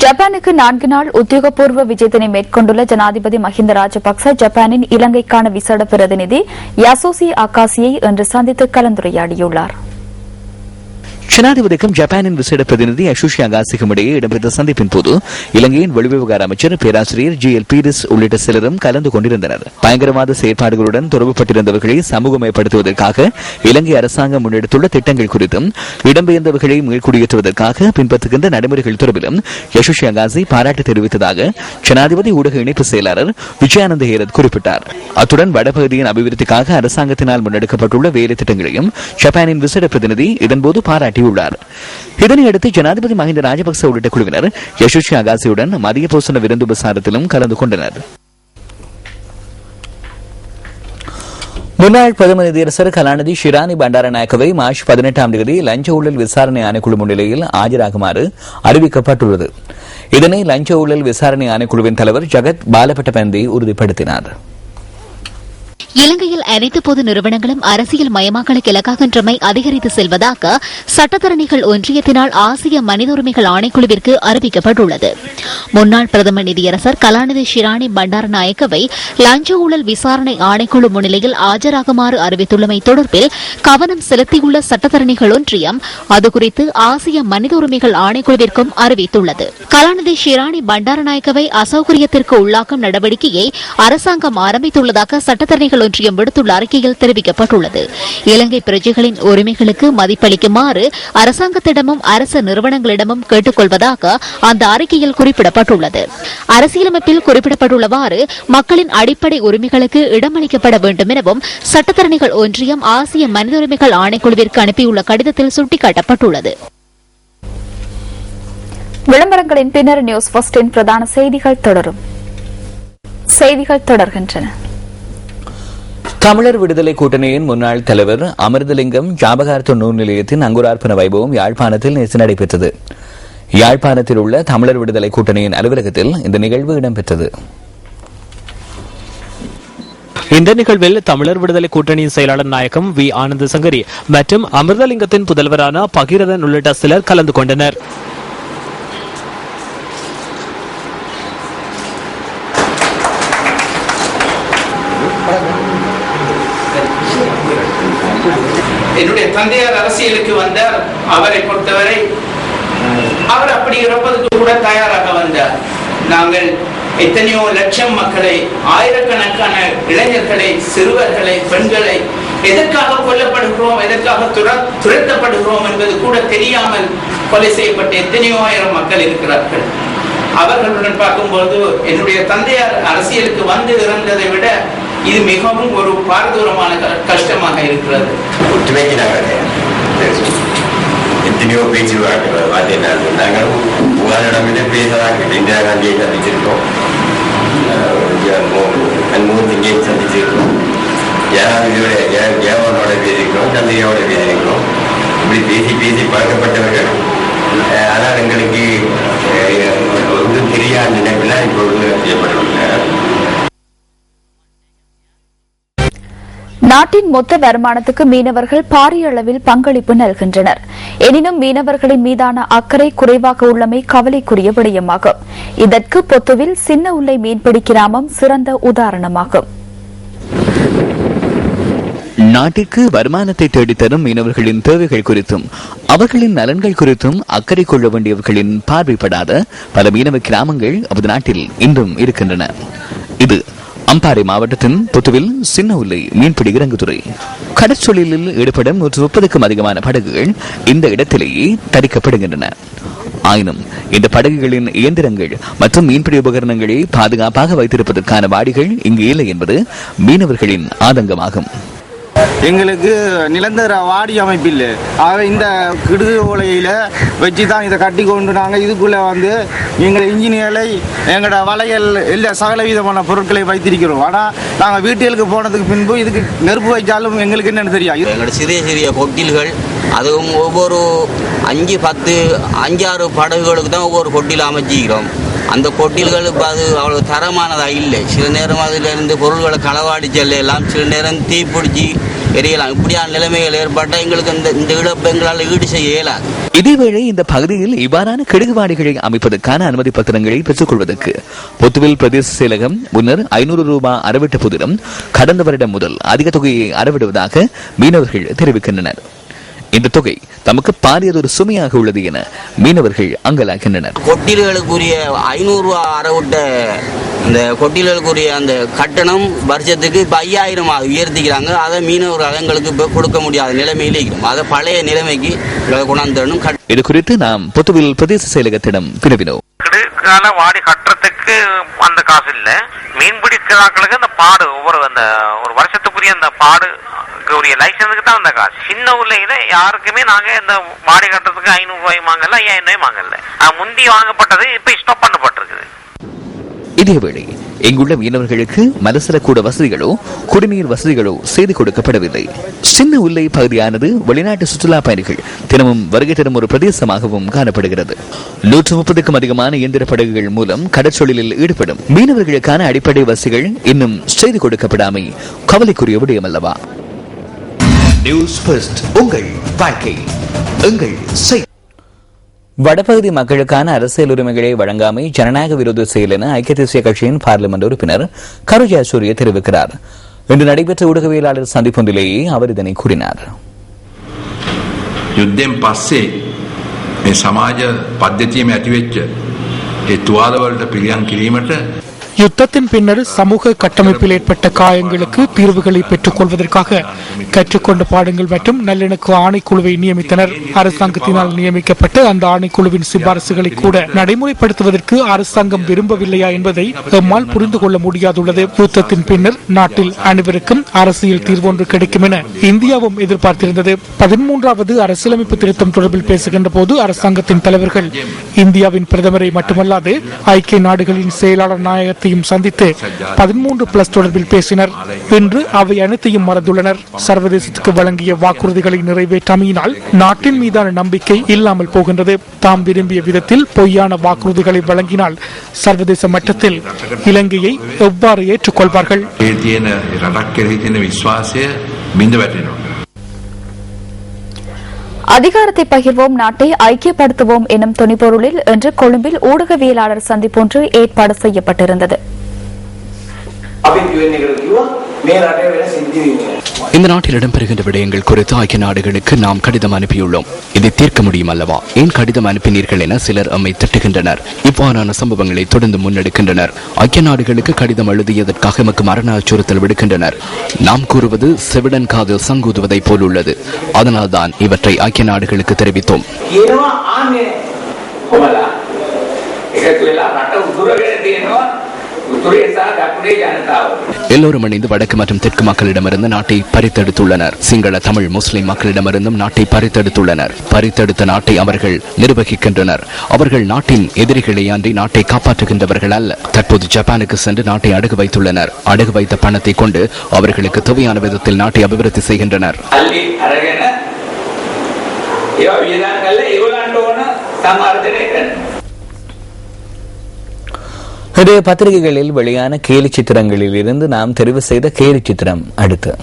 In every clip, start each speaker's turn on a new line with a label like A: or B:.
A: ஜப்பானுக்கு 4 நாள் உத்தியோகபூர்வ விஜயத்தினை மேற்கொண்டுள்ள ஜனாதிபதி மஹிந்த ராஜபக்ச ஜப்பானின் இலங்கைக்கான விசேட பிரதிநிதி யாசோசி அகாசியை இன்று சந்தித்து கலந்துரையாடியுள்ளார்.
B: ஜனாதிபதிக்கும் ஜப்பானின் விசேட பிரதிநிதி யசுஷி அகாசிக்கும் இடையே இடம்பெற்ற சந்திப்பின் போது இலங்கையின் வெளிவிவகார அமைச்சர் பேராசிரியர் GL பீரிஸ் உள்ளிட்ட சிலரும் கலந்து கொண்டிருந்தனர். பயங்கரவாத செயற்பாடுகளுடன் தொடர்புபட்டிருந்தவர்களை சமூகமயப்படுத்துவதற்காக இலங்கை அரசாங்கம் முன்னெடுத்துள்ள திட்டங்கள் குறித்தும் இடம்பெயர்ந்தவர்களை மீள்குடியேற்றுவதற்காக பின்பற்றுகின்ற நடைமுறைகள் தொடர்பிலும் யசுஷி அகாசி பாராட்டு தெரிவித்ததாக ஜனாதிபதி ஊடக இணைப்பு செயலாளர் விஜயானந்த ஹேரத் குறிப்பிட்டார். அத்துடன் வடபகுதியின் அபிவிருத்திக்காக அரசாங்கத்தினால் முன்னெடுக்கப்பட்டுள்ள வேலை திட்டங்களையும் ஜப்பானின் விசேட பிரதிநிதி இதன்போது பாராட்டியுள்ளார். இதனையடுத்து ஜனாதிபதி மஹிந்த ராஜபக்ச உள்ளிட்ட குழுவினர் யசுஷி அகாசியுடன் மதிய போசன விருந்து உபசாரத்திலும் கலந்து கொண்டனர். முன்னாள் பிரதம நீதியரசர் கலாநிதி ஷிராணி பண்டாரநாயக்கவை மார்ச் 18ஆம் தேதி லஞ்ச ஊழல் விசாரணை ஆணைக்குழு முன்னிலையில் ஆஜராகுமாறு அறிவிக்கப்பட்டுள்ளது. இதனை லஞ்ச ஊழல் விசாரணை ஆணைக்குழுவின் தலைவர் ஜகத் பாலபட்டபந்தி உறுதிப்படுத்தினார்.
C: இலங்கையில் அனைத்து பொது நிறுவனங்களும் அரசியல் மயமாக்கலுக்கு இலக்காகின்றமை அதிகரித்து செல்வதாக சட்டத்தரணிகள் ஒன்றியத்தினால் ஆசிய மனித உரிமைகள் ஆணைக்குழுவிற்கு அறிவிக்கப்பட்டுள்ளது. முன்னாள் பிரதம நீதியரசர் கலாநிதி ஷிராணி பண்டாரநாயக்கவை லஞ்ச ஊழல் விசாரணை ஆணைக்குழு முன்னிலையில் ஆஜராகுமாறு அறிவித்துள்ளமை தொடர்பில் கவனம் செலுத்தியுள்ள சட்டத்தரணிகள் ஒன்றியம் அதுகுறித்து ஆசிய மனித உரிமைகள் ஆணைக்குழுவிற்கும் அறிவித்துள்ளது. கலாநிதி ஷிராணி பண்டாரநாயக்கவை அசௌகரியத்திற்கு உள்ளாக்கும் நடவடிக்கையை அரசாங்கம் ஆரம்பித்துள்ளதாக சட்டத்தரணிகள் ஒன்றியம் விடுத்துள்ள அறிக்கையில் தெரிவிக்கப்பட்டுள்ளது. இலங்கை பிரஜைகளின் உரிமைகளுக்கு மதிப்பளிக்குமாறு அரசாங்கத்திடமும் அரசு நிறுவனங்களிடமும் கேட்டுக் கொள்வதாக அந்த அறிக்கையில் குறிப்பிடப்பட்டுள்ளது. அரசியலமைப்பில் குறிப்பிடப்பட்டுள்ளவாறு மக்களின் அடிப்படை உரிமைகளுக்கு இடமளிக்கப்பட வேண்டும் எனவும் சட்டத்தரணிகள் ஒன்றியம் ஆசிய மனித உரிமைகள் ஆணைக்குழுவிற்கு அனுப்பியுள்ள கடிதத்தில் சுட்டிக்காட்டப்பட்டுள்ளது.
A: விளம்பரங்களின் பின்னர் நியூஸ் ஃபர்ஸ்டின் பிரதான செய்திகள் தொடரும். செய்திகள் தொடர்கின்றன.
B: தமிழர் விடுதலை கூட்டணியின் முன்னாள் தலைவர் அமிர்தலிங்கம் ஞாபகார்த்த நூல் நிலையத்தின் அங்குரார்ப்பண வைபவம் யாழ்ப்பாணத்தில் நேற்று நடைபெற்றது. யாழ்ப்பாணத்தில் உள்ள தமிழர் விடுதலை கூட்டணியின் அலுவலகத்தில் இந்த நிகழ்வு இடம்பெற்றது.
D: இந்த நிகழ்வில் தமிழர் விடுதலை கூட்டணியின் செயலாளர் நாயகம் வி ஆனந்த சங்கரி மற்றும் அமிர்தலிங்கத்தின் புதல்வரான பகீரதன் உள்ளிட்ட சிலர் கலந்து கொண்டனர்.
E: என்னுடைய தந்தையார் அரசியலுக்கு வந்தார். அவரை பொறுத்தவரை அவர் அப்படி இறப்பதற்கு கூட தயாராக வந்தார். நாங்கள் எத்தனையோ லட்சம் மக்களை, ஆயிரக்கணக்கான இளைஞர்களை, சிறுவர்களை, பெண்களை எதற்காக கொல்லப்படுகிறோம், எதற்காக துரத்தப்படுகிறோம் என்பது கூட தெரியாமல் கொலை செய்யப்பட்ட எத்தனையோ ஆயிரம் மக்கள் இருக்கிறார்கள். அவர்களுடன் பார்க்கும்போது என்னுடைய தந்தையார் அரசியலுக்கு வந்து இறந்ததை விட இது மிகவும் ஒரு பாரதூரமான கஷ்டமாக இருக்கிறது.
F: எத்தனையோ பேச்சுவார்த்தை நாங்கள் உங்களிடமே பேசலாம். இந்திரா காந்தியை சந்திச்சிருக்கோம், மன்மோகன் சிங்கை சந்திச்சிருக்கோம், ஜெயவனோட பேசியிருக்கிறோம், தந்தையோட பேசியிருக்கிறோம். இப்படி பேசி பேசி பழக்கப்பட்டவர்கள். ஆனால் எங்களுக்கு ஒன்றும் தெரியாத நினைப்பில் இப்பொழுது செய்யப்பட்டுள்ளனர்.
A: நாட்டின் மொத்த வருமானத்துக்கு மீனவர்கள் பாரிய அளவில் பங்களிப்பு நல்கின்றனர். எனினும் மீனவர்களின் மீதான அக்கறை குறைவாக உள்ளமை கவலைக்குரிய விடயமாகும். இதற்கு பொத்துவில் சின்ன உல்லை மீன்பிடி கிராமம் சிறந்த உதாரணமாகும்.
B: நாட்டிற்கு வருமானத்தை தேடித்தரும் மீனவர்களின் தேவைகள் குறித்தும் அவர்களின் நலன்கள் குறித்தும் அக்கறை கொள்ள வேண்டியவர்களின் பார்வைப்படாத பல மீனவ கிராமங்கள் நமது நாட்டில் இன்றும் இருக்கின்றன. இது அம்பாறை மாவட்டத்தின் பொத்துவில் சின்ன உல்லை மீன்பிடி இறங்குதுறை. கடற்சொழிலில் ஈடுபடும் 130க்கும் அதிகமான படகுகள் இந்த இடத்திலேயே தரிக்கப்படுகின்றன. ஆயினும் இந்த படகுகளின் இயந்திரங்கள் மற்றும் மீன்பிடி உபகரணங்களை பாதுகாப்பாக வைத்திருப்பதற்கான வாடிகள் இங்கு இல்லை என்பது மீனவர்களின் ஆதங்கமாகும்.
G: எங்களுக்கு நிரந்தர வாடி அமைப்பு இல்லை. ஆக இந்த கிடுகு ஓலையில் வச்சு தான் இதை கட்டி கொண்டு நாங்கள் இதுக்குள்ளே வந்து எங்கள் இன்ஜினியரை எங்களோட வளையல் எல்லா சகல விதமான பொருட்களை வைத்திருக்கிறோம். ஆனால் நாங்கள் வீட்டுகளுக்கு போனதுக்கு பின்பு இதுக்கு நெருப்பு வைச்சாலும் எங்களுக்கு என்னென்னு தெரியாது.
H: எங்களோட சிறிய சிறிய கொட்டில்கள், அதுவும் ஒவ்வொரு 5-6 படகுகளுக்கு தான் ஒவ்வொரு கொட்டில் அமைச்சிக்கிறோம். அந்த கொட்டில்கள் இப்போ அது அவ்வளோ தரமானதாக இல்லை. சில நேரம் அதிலிருந்து பொருள்களை களவாடி செல்லலாம், சில நேரம் தீப்பிடிச்சி எரியலாம். இப்படியான நிலைமைகள் ஏற்பட்டால் எங்களுக்கு இந்த இழப்பு எங்களால் ஈடு செய்ய இயலாது.
B: இதேவேளை இந்த பகுதியில் இவ்வாறான கிடுகுவாடிகளை அமைப்பதற்கான அனுமதி பத்திரங்களை பெற்றுக் கொள்வதற்கு பொத்துவில் பிரதேச செயலகம் முன்னர் 500 ரூபாய் அறவிட்ட போதிலும் கடந்த வருடம் முதல் அதிக தொகையை அறவிடுவதாக மீனவர்கள் தெரிவிக்கின்றனர். இந்த தொகை தமக்கு பாரியதொரு சுமையாக உள்ளது என மீனவர்கள் அங்கலாக்கின்றனர்.
H: கொட்டில்களுக்குரிய 500 ரூபாய் அறவிட்ட இந்த கொட்டில்களுக்குரிய அந்த கட்டணம் வருஷத்துக்கு இப்போ 5000 உயர்த்திக்கிறாங்க. அதை மீனவர்கள் எங்களுக்கு கொடுக்க முடியாத நிலைமையிலே இருக்கிறோம். அதை பழைய நிலைமைக்கு கொண்டாந்தரணும்.
B: இது குறித்து நாம் பொத்துவில் பிரதேச செயலகத்திடம் வினவினோம்.
I: வாடி கட்டுறதுக்கு அந்த காசு இல்ல, மீன்பிடிக்கிறாங்களுக்கு அந்த பாடு ஒவ்வொரு அந்த ஒரு வருஷத்துக்குரிய அந்த பாடு உரிய லைசன்ஸுக்கு தான் அந்த காசு. சின்ன ஊர்ல யாருக்குமே நாங்க இந்த வாடி கட்டுறதுக்கு 500 ரூபாய் வாங்கல, 5000 ரூபாய் வாங்கல. முந்தி வாங்கப்பட்டது இப்ப ஸ்டாப் பண்ணப்பட்டிருக்குது.
B: இதேவேளை இங்குள்ள மீனவர்களுக்கு மலசர கூட வசதிகளோ குடிநீர் வசதிகளோ செய்து கொடுக்கப்படவில்லை. சின்ன உல்லை பகுதியானது வெளிநாட்டு சுற்றுலா பயணிகள் தினமும் வருகை தரும் ஒரு பிரதேசமாகவும் காணப்படுகிறது. 130க்கும் அதிகமான இயந்திர படகுகள் மூலம் கடற்சொழிலில் ஈடுபடும் மீனவர்களுக்கான அடிப்படை வசதிகள் இன்னும் செய்து கொடுக்கப்படாமை கவலைக்குரிய விடயம் அல்லவா? நியூஸ் ஃபர்ஸ்ட், உங்கள் வாழ்க்கை எங்கள் செய். வடபகுதி மக்களுக்கான அரசியல் உரிமைகளை வழங்காமை ஜனநாயக விரோத செயல் என ஐக்கிய தேசிய கட்சியின் பார்லிமெண்ட் உறுப்பினர் கருஜா சூரிய தெரிவிக்கிறார். இன்று நடைபெற்ற ஊடகவியலாளர் சந்திப்பொன்றிலேயே அவர் இதனை கூறினார்.
J: யுத்தம் பஸ்ஸே சமாஜ பद्धතිயம் ඇතිවෙච්ච ඒ තුවාලවලට පිළියම් කිරීමට
K: யுத்தத்தின் பின்னர் சமூக கட்டமைப்பில் ஏற்பட்ட காயங்களுக்கு தீர்வுகளை பெற்றுக் கொள்வதற்காக கற்றுக்கொண்ட பாடங்கள் மற்றும் நல்லிணக்க ஆணைக்குழுவை நியமித்தனர். அரசாங்கத்தினால் நியமிக்கப்பட்ட அந்த ஆணைக்குழுவின் சிபாரசுகளை கூட நடைமுறைப்படுத்துவதற்கு அரசாங்கம் விரும்பவில்லையா என்பதை நம்மால் புரிந்து கொள்ள முடியாதுள்ளது. யுத்தத்தின் பின்னர் நாட்டில் அனைவருக்கும் அரசியல் தீர்வொன்று கிடைக்கும் என இந்தியாவும் எதிர்பார்த்திருந்தது. 13வது அரசியலமைப்பு திருத்தம் தொடர்பில் பேசுகின்ற போது அரசாங்கத்தின் தலைவர்கள் இந்தியாவின் பிரதமரை மட்டுமல்லாது ஐக்கிய நாடுகளின் செயலாளர் நாயகத்தை சந்தித்து 13+ தொடர்பில் பேசினர். இன்று அவை அனைத்தையும் மறந்துள்ளனர். சர்வதேசத்துக்கு வழங்கிய வாக்குறுதிகளை நிறைவேற்றாமையினால் நாட்டின் மீதான நம்பிக்கை இல்லாமல் போகின்றது. தாம் விரும்பிய விதத்தில் பொய்யான வாக்குறுதிகளை வழங்கினால் சர்வதேச மட்டத்தில் இலங்கையை எவ்வாறு ஏற்றுக்கொள்வார்கள்?
A: அதிகாரத்தை பகிர்வோம், நாட்டை ஐக்கியப்படுத்துவோம் எனும் துணிப்பொருளில் இன்று கொழும்பில் ஊடகவியலாளர் சந்திப்பொன்று ஏற்பாடு செய்யப்பட்டிருந்தது.
L: இந்த நாட்டில் இடம்பெறுகின்ற விடயங்கள் குறித்து ஐக்கிய நாடுகளுக்கு நாம் கடிதம் அனுப்பியுள்ளோம். இதை தீர்க்க முடியும் அல்லவா? ஏன் கடிதம் அனுப்பினீர்கள் என சிலர் நம்மை திட்டுகின்றனர். இவ்வாறான சம்பவங்களை தொடர்ந்து முன்னெடுக்கின்றனர். ஐக்கிய நாடுகளுக்கு கடிதம் எழுதியதற்காக எமக்கு மரண அச்சுறுத்தல் விடுக்கின்றனர். நாம் கூறுவது செவிடன் காது சங்கூதுவதை போல் உள்ளது. அதனால்தான் இவற்றை ஐக்கிய நாடுகளுக்கு தெரிவித்தோம். எல்லோரும் இணைந்து வடக்கு மற்றும் தெற்கு மக்களிடமிருந்து நாட்டை பறித்தெடுத்துள்ளனர். சிங்கள, தமிழ், முஸ்லிம் மக்களிடமிருந்தும் நாட்டை பறித்தெடுத்துள்ளனர். பறித்தெடுத்த நாட்டை அவர்கள் நிர்வகிக்கின்றனர். அவர்கள் நாட்டின் எதிரிகளை அன்றி நாட்டை காப்பாற்றுகின்றவர்கள் அல்ல. தற்போது ஜப்பானுக்கு சென்று நாட்டை அடகு வைத்துள்ளனர். அடகு வைத்த பணத்தை கொண்டு அவர்களுக்கு தேவையான விதத்தில் நாட்டை அபிவிருத்தி செய்கின்றனர்.
B: இன்றைய பத்திரிகைகளில் வெளியான கேலி சித்திரங்களில் இருந்து நாம் தெரிவு செய்த கேலி சித்திரம் அடுத்து.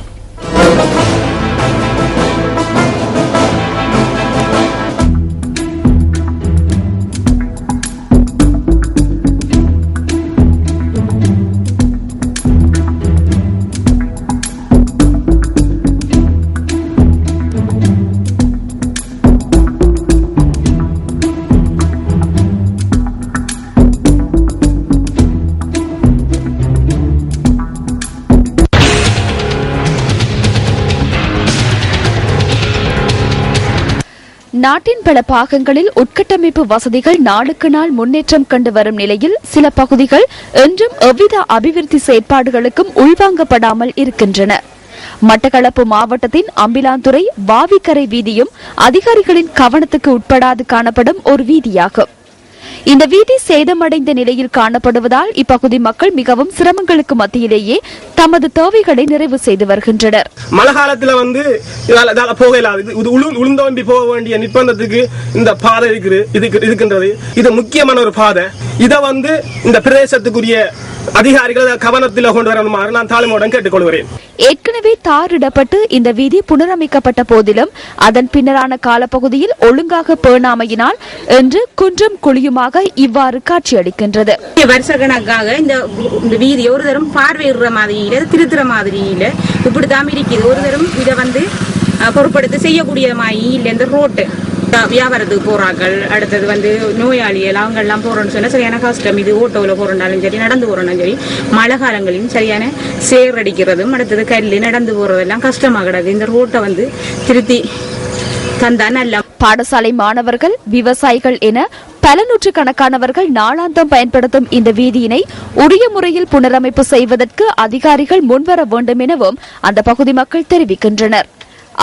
A: நாட்டின் பல பாகங்களில் உட்கட்டமைப்பு வசதிகள் நாளுக்கு நாள் முன்னேற்றம் கண்டு வரும் நிலையில் சில பகுதிகள் என்றும் எவ்வித அபிவிருத்தி செயற்பாடுகளுக்கும் உள்வாங்கப்படாமல் இருக்கின்றன. மட்டக்களப்பு மாவட்டத்தின் அம்பிலாந்துறை வாவிக்கரை வீதியும் அதிகாரிகளின் கவனத்துக்கு உட்படாது காணப்படும் ஒரு வீதியாகும். இந்த வீதி சேதமடைந்த நிலையில் காணப்படுவதால் இப்பகுதி மக்கள் மிகவும் சிரமங்களுக்கு மத்தியிலேயே தமது தேவைகளை நிறைவு செய்து வருகின்றனர்.
M: மழை காலத்துல போகலாது, உளுந்தோண்டி போக வேண்டிய நிர்பந்தத்துக்கு இந்த பாதை இருக்கின்றது. இது முக்கியமான ஒரு பாதை. இதை இந்த பிரதேசத்துக்குரிய அதிகாரிகள் கவனத்தில் கொண்டு வருமாறு நான் தாழ்மையுடன் கேட்டுக்கொள்கிறேன்.
A: ஏற்கனவே தாரிடப்பட்டு இந்த வீதி புனரமைக்கப்பட்ட போதிலும் அதன் பின்னரான காலப்பகுதியில் ஒழுங்காக பேணாமையினால் என்று குன்றும் குழியுமாக இவ்வாறு காட்சியளிக்கின்றது.
N: வருஷ கணக்காக இந்த வீதி ஒரு தரம் பார்வையிடுற மாதிரியில திருத்துற மாதிரியில இப்படித்தான் இருக்குது. ஒரு தரம் இதை பொருட்படுத்தி செய்யக்கூடிய மாதிரி இல்லை. இந்த ரோட்டு வியாபாரத்துக்கு போறார்கள், அடுத்தது நோயாளிகள் அவங்க எல்லாம் போறோம்னு சொன்னா சரியான கஷ்டம். இது ஓட்டோவில் போறோம்னாலும் சரி, நடந்து போறோம்னாலும் சரி, மழை காலங்களிலும் சரியான சேர் அடிக்கிறதும் அடுத்தது கல்லு நடந்து போறதெல்லாம் கஷ்டமாக கிடக்கு. இந்த ரோட்டை திருத்தி தந்தா நல்லா.
A: பாடசாலை மாணவர்கள், விவசாயிகள் என பல நூற்றுக்கணக்கானவர்கள் நாளாந்தம் பயன்படுத்தும் இந்த வீதியினை உரிய முறையில் புனரமைப்பு செய்வதற்கு அதிகாரிகள் முன்வர வேண்டும் எனவும் அந்த பகுதி மக்கள் தெரிவிக்கின்றனர்.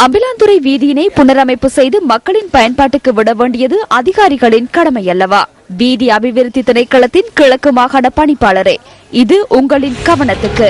A: அம்பிலாந்துறை வீதியினை புனரமைப்பு செய்து மக்களின் பயன்பாட்டுக்கு விட வேண்டியது அதிகாரிகளின் கடமை அல்லவா? வீதி அபிவிருத்தி திணைக்களத்தின் கிழக்கு மாகாண பணிப்பாளரே, இது உங்களின் கவனத்துக்கு.